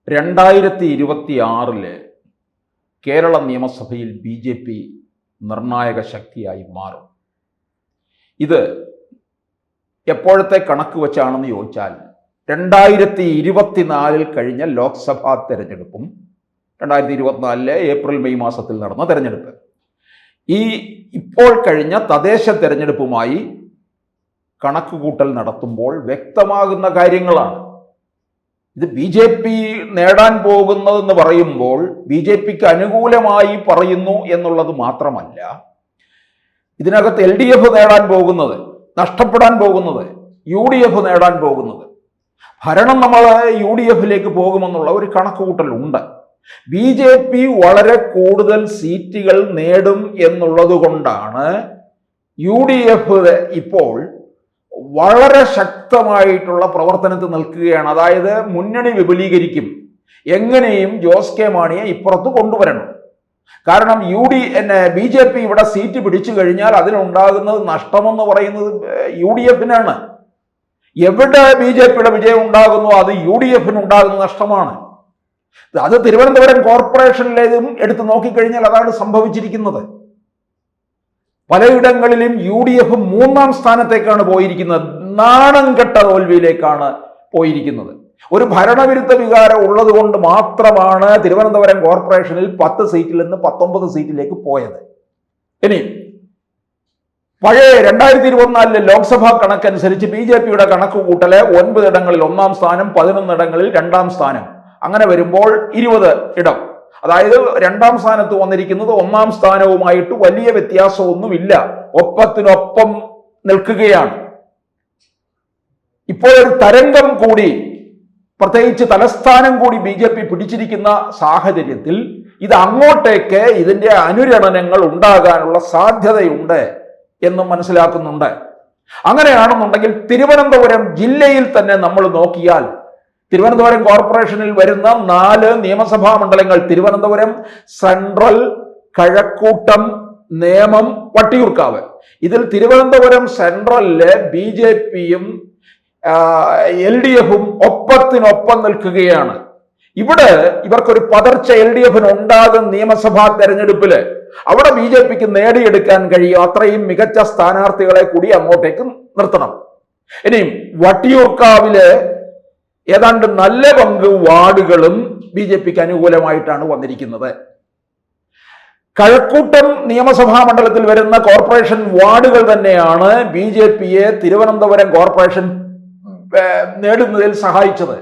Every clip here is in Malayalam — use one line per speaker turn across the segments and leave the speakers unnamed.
2026 കേരള നിയമസഭയിൽ BJP നിർണായക ശക്തിയായി മാറും. ഇത് എപ്പോഴത്തെ കണക്ക് വെച്ചാണെന്ന് ചോദിച്ചാൽ 2024 കഴിഞ്ഞ ലോക്സഭാ തെരഞ്ഞെടുപ്പും 2024 ഏപ്രിൽ മെയ് മാസത്തിൽ നടന്ന തെരഞ്ഞെടുപ്പ്, ഇപ്പോൾ കഴിഞ്ഞ തദ്ദേശ തെരഞ്ഞെടുപ്പുമായി കണക്കുകൂട്ടൽ നടത്തുമ്പോൾ വ്യക്തമാകുന്ന കാര്യങ്ങളാണ്. ഇത് BJP നേടാൻ പോകുന്നതെന്ന് പറയുമ്പോൾ BJPക്ക് അനുകൂലമായി പറയുന്നു എന്നുള്ളത് മാത്രമല്ല, ഇതിനകത്ത് LDF നേടാൻ പോകുന്നത്, നഷ്ടപ്പെടാൻ പോകുന്നത്, UDF നേടാൻ പോകുന്നത്, ഭരണം നമ്മൾ UDFിലേക്ക് പോകുമെന്നുള്ള ഒരു കണക്കുകൂട്ടലുണ്ട്. BJP വളരെ കൂടുതൽ സീറ്റുകൾ നേടും എന്നുള്ളത് കൊണ്ടാണ് UDF ഇപ്പോൾ വളരെ ശക്തമായിട്ടുള്ള പ്രവർത്തനത്തിൽ നിൽക്കുകയാണ്. അതായത് മുന്നണി വിപുലീകരിക്കും, എങ്ങനെയും ജോസ് കെ മാണിയെ ഇപ്പുറത്ത് കൊണ്ടുവരണം. കാരണം BJP ഇവിടെ സീറ്റ് പിടിച്ചു കഴിഞ്ഞാൽ അതിനുണ്ടാകുന്നത് നഷ്ടമെന്ന് പറയുന്നത് UDFിനാണ്. എവിടെ BJPയുടെ വിജയം ഉണ്ടാകുന്നു അത് UDFിന് ഉണ്ടാകുന്ന നഷ്ടമാണ്. അത് തിരുവനന്തപുരം കോർപ്പറേഷനിലേതും എടുത്തു നോക്കിക്കഴിഞ്ഞാൽ അതാണ് സംഭവിച്ചിരിക്കുന്നത്. പലയിടങ്ങളിലും UDF 3ാം സ്ഥാനത്തേക്കാണ് പോയിരിക്കുന്നത്, നാണം കെട്ട തോൽവിയിലേക്കാണ് പോയിരിക്കുന്നത്. ഒരു ഭരണവിരുദ്ധ വികാരം ഉള്ളത് കൊണ്ട് മാത്രമാണ് തിരുവനന്തപുരം കോർപ്പറേഷനിൽ 10 സീറ്റിൽ നിന്ന് 19 സീറ്റിലേക്ക് പോയത്. ഇനി പഴയ 2024 ലോക്സഭാ കണക്കനുസരിച്ച് BJPയുടെ കണക്ക് കൂട്ടല് 9 ഇടങ്ങളിൽ 1ാം സ്ഥാനം, 11 ഇടങ്ങളിൽ 2ാം സ്ഥാനം, അങ്ങനെ വരുമ്പോൾ 20 ഇടം. അതായത് 2ാം സ്ഥാനത്ത് വന്നിരിക്കുന്നത് 1ാം സ്ഥാനവുമായിട്ട് വലിയ വ്യത്യാസമൊന്നുമില്ല, ഒപ്പത്തിനൊപ്പം നിൽക്കുകയാണ്. ഇപ്പോൾ ഒരു തരംഗം കൂടി, പ്രത്യേകിച്ച് തലസ്ഥാനം കൂടി BJP പിടിച്ചിരിക്കുന്ന സാഹചര്യത്തിൽ ഇത് അങ്ങോട്ടേക്ക് ഇതിന്റെ അനുരണനങ്ങൾ ഉണ്ടാകാനുള്ള സാധ്യതയുണ്ട് എന്നും മനസ്സിലാക്കുന്നുണ്ട്. അങ്ങനെയാണെന്നുണ്ടെങ്കിൽ തിരുവനന്തപുരം ജില്ലയിൽ തന്നെ നമ്മൾ നോക്കിയാൽ തിരുവനന്തപുരം കോർപ്പറേഷനിൽ വരുന്ന 4 നിയമസഭാ മണ്ഡലങ്ങൾ, തിരുവനന്തപുരം സെൻട്രൽ, കഴക്കൂട്ടം, നേമം, വട്ടിയൂർക്കാവ്. ഇതിൽ തിരുവനന്തപുരം സെൻട്രലില് BJPയും LDFും ഒപ്പത്തിനൊപ്പം നിൽക്കുകയാണ്. ഇവിടെ ഇവർക്കൊരു പതർച്ച LDFിന് ഉണ്ടാകും. നിയമസഭാ തെരഞ്ഞെടുപ്പില് അവിടെ BJPക്ക് നേടിയെടുക്കാൻ കഴിയും. അത്രയും മികച്ച സ്ഥാനാർത്ഥികളെ കൂടി അങ്ങോട്ടേക്ക് നിർത്തണം. ഇനിയും വട്ടിയൂർക്കാവില് ഏതാണ്ട് നല്ല പങ്ക് വാർഡുകളും BJPക്ക് അനുകൂലമായിട്ടാണ് വന്നിരിക്കുന്നത്. കഴക്കൂട്ടം നിയമസഭാ മണ്ഡലത്തിൽ വരുന്ന കോർപ്പറേഷൻ വാർഡുകൾ തന്നെയാണ് BJPയെ തിരുവനന്തപുരം കോർപ്പറേഷൻ നേടുന്നതിൽ സഹായിച്ചത്.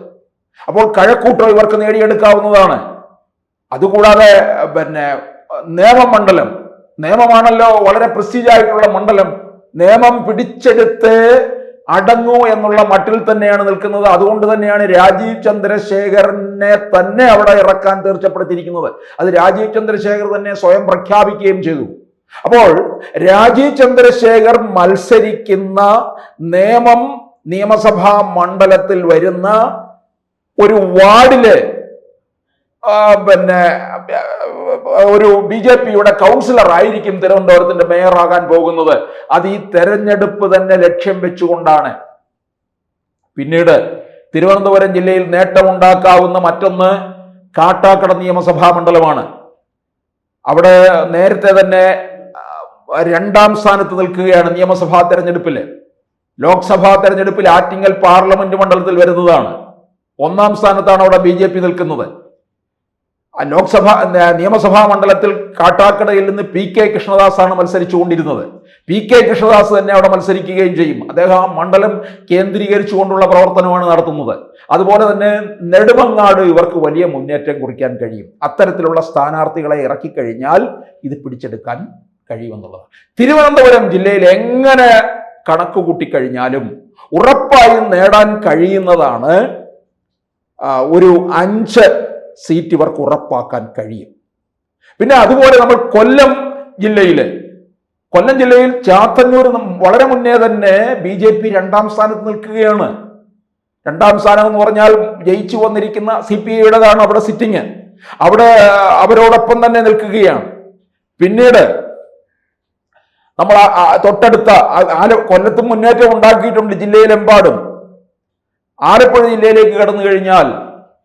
അപ്പോൾ കഴക്കൂട്ടം ഇവർക്ക് നേടിയെടുക്കാവുന്നതാണ്. അതുകൂടാതെ നേമം മണ്ഡലം, നേമമാണല്ലോ വളരെ പ്രസ്റ്റീജ് ആയിട്ടുള്ള മണ്ഡലം, നേമം പിടിച്ചെടുത്ത് അടങ്ങൂ എന്നുള്ള മട്ടിൽ തന്നെയാണ് നിൽക്കുന്നത്. അതുകൊണ്ട് തന്നെയാണ് രാജീവ് ചന്ദ്രശേഖരനെ തന്നെ അവിടെ ഇറക്കാൻ തീർച്ചപ്പെടുത്തിയിരിക്കുന്നത്. അത് രാജീവ് ചന്ദ്രശേഖർ തന്നെ സ്വയം പ്രഖ്യാപിക്കുകയും ചെയ്തു. അപ്പോൾ രാജീവ് ചന്ദ്രശേഖർ മത്സരിക്കുന്ന നേമം നിയമസഭാ മണ്ഡലത്തിൽ വരുന്ന ഒരു വാർഡില് ഒരു BJPയുടെ കൗൺസിലർ ആയിരിക്കും തിരുവനന്തപുരത്തിന്റെ മേയറാകാൻ പോകുന്നത്. അത് ഈ തെരഞ്ഞെടുപ്പ് തന്നെ ലക്ഷ്യം വെച്ചുകൊണ്ടാണ്. പിന്നീട് തിരുവനന്തപുരം ജില്ലയിൽ നേട്ടമുണ്ടാക്കാവുന്ന മറ്റൊന്ന് കാട്ടാക്കട നിയമസഭാ മണ്ഡലമാണ്. അവിടെ നേരത്തെ തന്നെ 2ാം സ്ഥാനത്ത് നിൽക്കുകയാണ് നിയമസഭാ തെരഞ്ഞെടുപ്പില്. ലോക്സഭാ തെരഞ്ഞെടുപ്പിൽ ആറ്റിങ്ങൽ പാർലമെന്റ് മണ്ഡലത്തിൽ വരുന്നതാണ്. 1ാം സ്ഥാനത്താണ് അവിടെ BJP നിൽക്കുന്നത്. നിയമസഭാ മണ്ഡലത്തിൽ കാട്ടാക്കടയിൽ നിന്ന് PK കൃഷ്ണദാസ് ആണ് മത്സരിച്ചുകൊണ്ടിരുന്നത്. PK കൃഷ്ണദാസ് തന്നെ അവിടെ മത്സരിക്കുകയും ചെയ്യും. അദ്ദേഹം ആ മണ്ഡലം കേന്ദ്രീകരിച്ചുകൊണ്ടുള്ള പ്രവർത്തനമാണ് നടത്തുന്നത്. അതുപോലെ തന്നെ നെടുമങ്ങാട് ഇവർക്ക് വലിയ മുന്നേറ്റം കുറിക്കാൻ കഴിയും. അത്തരത്തിലുള്ള സ്ഥാനാർത്ഥികളെ ഇറക്കിക്കഴിഞ്ഞാൽ ഇത് പിടിച്ചെടുക്കാൻ കഴിയുമെന്നുള്ളത്. തിരുവനന്തപുരം ജില്ലയിൽ എങ്ങനെ കണക്ക് കൂട്ടിക്കഴിഞ്ഞാലും ഉറപ്പായും നേടാൻ കഴിയുന്നതാണ്. ഒരു 5 സീറ്റ് ഇവർക്ക് ഉറപ്പാക്കാൻ കഴിയും. പിന്നെ അതുപോലെ നമ്മൾ കൊല്ലം ജില്ലയിൽ ചാത്തന്നൂർ വളരെ മുന്നേ തന്നെ BJP 2ാം സ്ഥാനത്ത് നിൽക്കുകയാണ്. 2ാം സ്ഥാനം എന്ന് പറഞ്ഞാൽ ജയിച്ചു വന്നിരിക്കുന്ന CPIയുടേതാണ് അവിടെ സിറ്റിംഗ്. അവിടെ അവരോടൊപ്പം തന്നെ നിൽക്കുകയാണ്. പിന്നീട് നമ്മൾ തൊട്ടടുത്ത കൊല്ലത്തും മുന്നേറ്റം ഉണ്ടാക്കിയിട്ടുണ്ട് ജില്ലയിലെമ്പാടും. ആലപ്പുഴ ജില്ലയിലേക്ക് കടന്നു കഴിഞ്ഞാൽ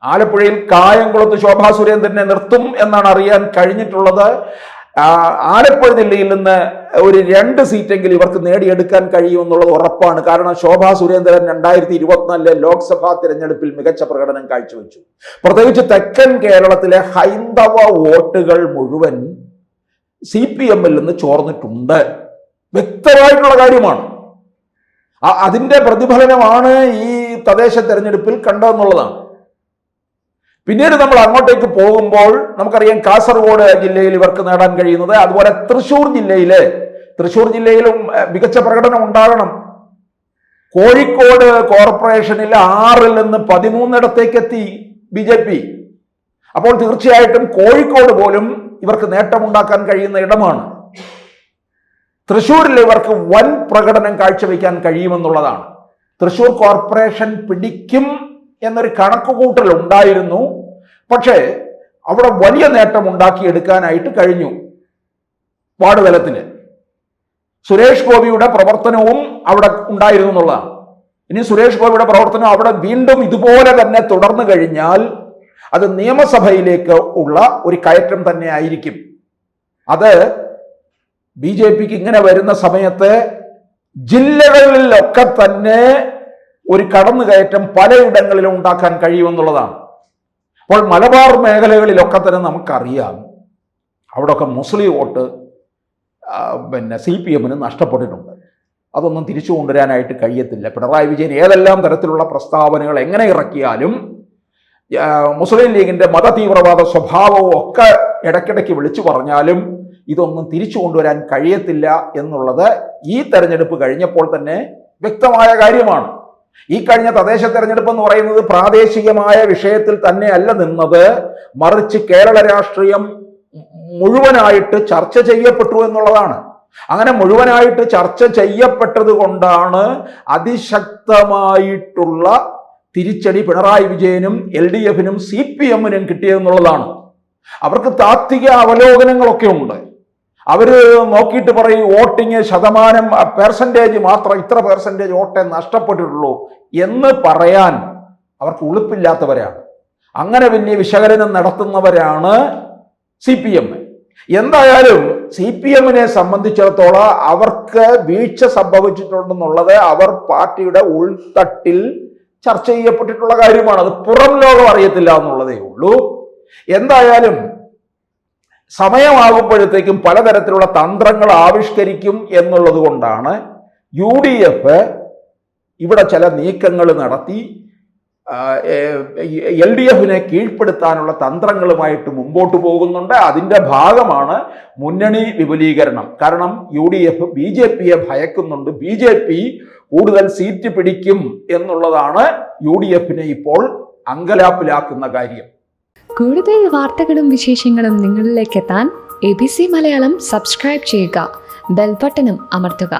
ആലപ്പുഴയിൽ കായംകുളത്ത് ശോഭാ സുരേന്ദ്രനെ നിർത്തും എന്നാണ് അറിയാൻ കഴിഞ്ഞിട്ടുള്ളത്. ആലപ്പുഴ ജില്ലയിൽ നിന്ന് ഒരു 2 സീറ്റെങ്കിലും ഇവർക്ക് നേടിയെടുക്കാൻ കഴിയുമെന്നുള്ളത് ഉറപ്പാണ്. കാരണം ശോഭാ സുരേന്ദ്രൻ 2024 ലോക്സഭാ തിരഞ്ഞെടുപ്പിൽ മികച്ച പ്രകടനം കാഴ്ചവെച്ചു. പ്രത്യേകിച്ച് തെക്കൻ കേരളത്തിലെ ഹൈന്ദവ വോട്ടുകൾ മുഴുവൻ CPM-ൽ നിന്ന് ചോർന്നിട്ടുണ്ട്. വ്യക്തമായിട്ടുള്ള കാര്യമാണ്. അതിന്റെ പ്രതിഫലനമാണ് ഈ തദ്ദേശ തെരഞ്ഞെടുപ്പിൽ കണ്ടതെന്നുള്ളതാണ്. പിന്നീട് നമ്മൾ അങ്ങോട്ടേക്ക് പോകുമ്പോൾ നമുക്കറിയാം കാസർഗോഡ് ജില്ലയിൽ ഇവർക്ക് നേടാൻ കഴിയുന്നത്, അതുപോലെ തൃശ്ശൂർ ജില്ലയിലും മികച്ച പ്രകടനം ഉണ്ടാകണം. കോഴിക്കോട് കോർപ്പറേഷനിൽ 6-ൽ നിന്ന് 13 എത്തി BJP. അപ്പോൾ തീർച്ചയായിട്ടും കോഴിക്കോട് പോലും ഇവർക്ക് നേട്ടമുണ്ടാക്കാൻ കഴിയുന്ന ഇടമാണ്. തൃശ്ശൂരിൽ ഇവർക്ക് വൻ പ്രകടനം കാഴ്ചവെക്കാൻ കഴിയുമെന്നുള്ളതാണ്. തൃശ്ശൂർ കോർപ്പറേഷൻ പിടിക്കും എന്നൊരു കണക്കുകൂട്ടൽ ഉണ്ടായിരുന്നു. പക്ഷേ അവിടെ വലിയ നേട്ടം ഉണ്ടാക്കിയെടുക്കാനായിട്ട് കഴിഞ്ഞു. വാർഡ് തലത്തിൽ സുരേഷ് ഗോപിയുടെ പ്രവർത്തനവും അവിടെ ഉണ്ടായിരുന്നു എന്നുള്ളതാണ്. ഇനി സുരേഷ് ഗോപിയുടെ പ്രവർത്തനം അവിടെ വീണ്ടും ഇതുപോലെ തന്നെ തുടർന്നു കഴിഞ്ഞാൽ അത് നിയമസഭയിലേക്ക് ഉള്ള ഒരു കയറ്റം തന്നെ ആയിരിക്കും. അത് BJPക്ക് ഇങ്ങനെ വരുന്ന സമയത്ത് ജില്ലകളിലൊക്കെ തന്നെ ഒരു കടന്നുകയറ്റം പലയിടങ്ങളിലും ഉണ്ടാക്കാൻ കഴിയുമെന്നുള്ളതാണ്. അപ്പോൾ മലബാർ മേഖലകളിലൊക്കെ തന്നെ നമുക്കറിയാം അവിടെയൊക്കെ മുസ്ലിം വോട്ട് CPM-ന് നഷ്ടപ്പെട്ടിട്ടുണ്ട്. അതൊന്നും തിരിച്ചു കൊണ്ടുവരാനായിട്ട് കഴിയത്തില്ല. പിണറായി വിജയൻ ഏതെല്ലാം തരത്തിലുള്ള പ്രസ്താവനകൾ എങ്ങനെ ഇറക്കിയാലും മുസ്ലിം ലീഗിന്റെ മതതീവ്രവാദ സ്വഭാവവും ഒക്കെ ഇടയ്ക്കിടയ്ക്ക് വിളിച്ചു പറഞ്ഞാലും ഇതൊന്നും തിരിച്ചു കൊണ്ടുവരാൻ കഴിയത്തില്ല എന്നുള്ളത് ഈ തെരഞ്ഞെടുപ്പ് കഴിഞ്ഞപ്പോൾ തന്നെ വ്യക്തമായ കാര്യമാണ്. ഈ കഴിഞ്ഞ തദ്ദേശ തെരഞ്ഞെടുപ്പ് എന്ന് പറയുന്നത് പ്രാദേശികമായ വിഷയത്തിൽ തന്നെയല്ല നിന്നത്, മറിച്ച് കേരള രാഷ്ട്രീയം മുഴുവനായിട്ട് ചർച്ച ചെയ്യപ്പെട്ടു എന്നുള്ളതാണ്. അങ്ങനെ മുഴുവനായിട്ട് ചർച്ച ചെയ്യപ്പെട്ടത് കൊണ്ടാണ് അതിശക്തമായിട്ടുള്ള തിരിച്ചടി പിണറായി വിജയനും LDF-നും CPM-നും കിട്ടിയതെന്നുള്ളതാണ്. അവർക്ക് താത്വിക അവലോകനങ്ങളൊക്കെ ഉണ്ട്. അവര് നോക്കിയിട്ട് പറയും വോട്ടിങ് ശതമാനം പെർസെൻറ്റേജ് മാത്രം, ഇത്ര പെർസെൻറ്റേജ് വോട്ടേ നഷ്ടപ്പെട്ടിട്ടുള്ളൂ എന്ന് പറയാൻ അവർക്ക് ഉളുപ്പില്ലാത്തവരാണ്. അങ്ങനെ വലിയ വിശകലനം നടത്തുന്നവരാണ് CPM. എന്തായാലും CPM-നെ സംബന്ധിച്ചിടത്തോളം അവർക്ക് വീഴ്ച സംഭവിച്ചിട്ടുണ്ടെന്നുള്ളത് അവർ പാർട്ടിയുടെ ഉൾത്തട്ടിൽ ചർച്ച ചെയ്യപ്പെട്ടിട്ടുള്ള കാര്യമാണ്. അത് പുറം ലോകം അറിയത്തില്ല എന്നുള്ളതേ ഉള്ളൂ. എന്തായാലും സമയമാകുമ്പോഴത്തേക്കും പലതരത്തിലുള്ള തന്ത്രങ്ങൾ ആവിഷ്കരിക്കും എന്നുള്ളത് കൊണ്ടാണ് UDF ഇവിടെ ചില നീക്കങ്ങൾ നടത്തി LDF-നെ കീഴ്പ്പെടുത്താനുള്ള തന്ത്രങ്ങളുമായിട്ട് മുമ്പോട്ട് പോകുന്നുണ്ട്. അതിൻ്റെ ഭാഗമാണ് മുന്നണി വിപുലീകരണം. കാരണം UDF BJP-യെ ഭയക്കുന്നുണ്ട്. BJP കൂടുതൽ സീറ്റ് പിടിക്കും എന്നുള്ളതാണ് UDF-നെ ഇപ്പോൾ അങ്കലാപ്പിലാക്കുന്ന കാര്യം.
കൂടുതൽ വാർത്തകളും വിശേഷങ്ങളും നിങ്ങളിലേക്ക് എത്താൻ ABC മലയാളം സബ്സ്ക്രൈബ് ചെയ്യുക, ബെൽ ബട്ടണും അമർത്തുക.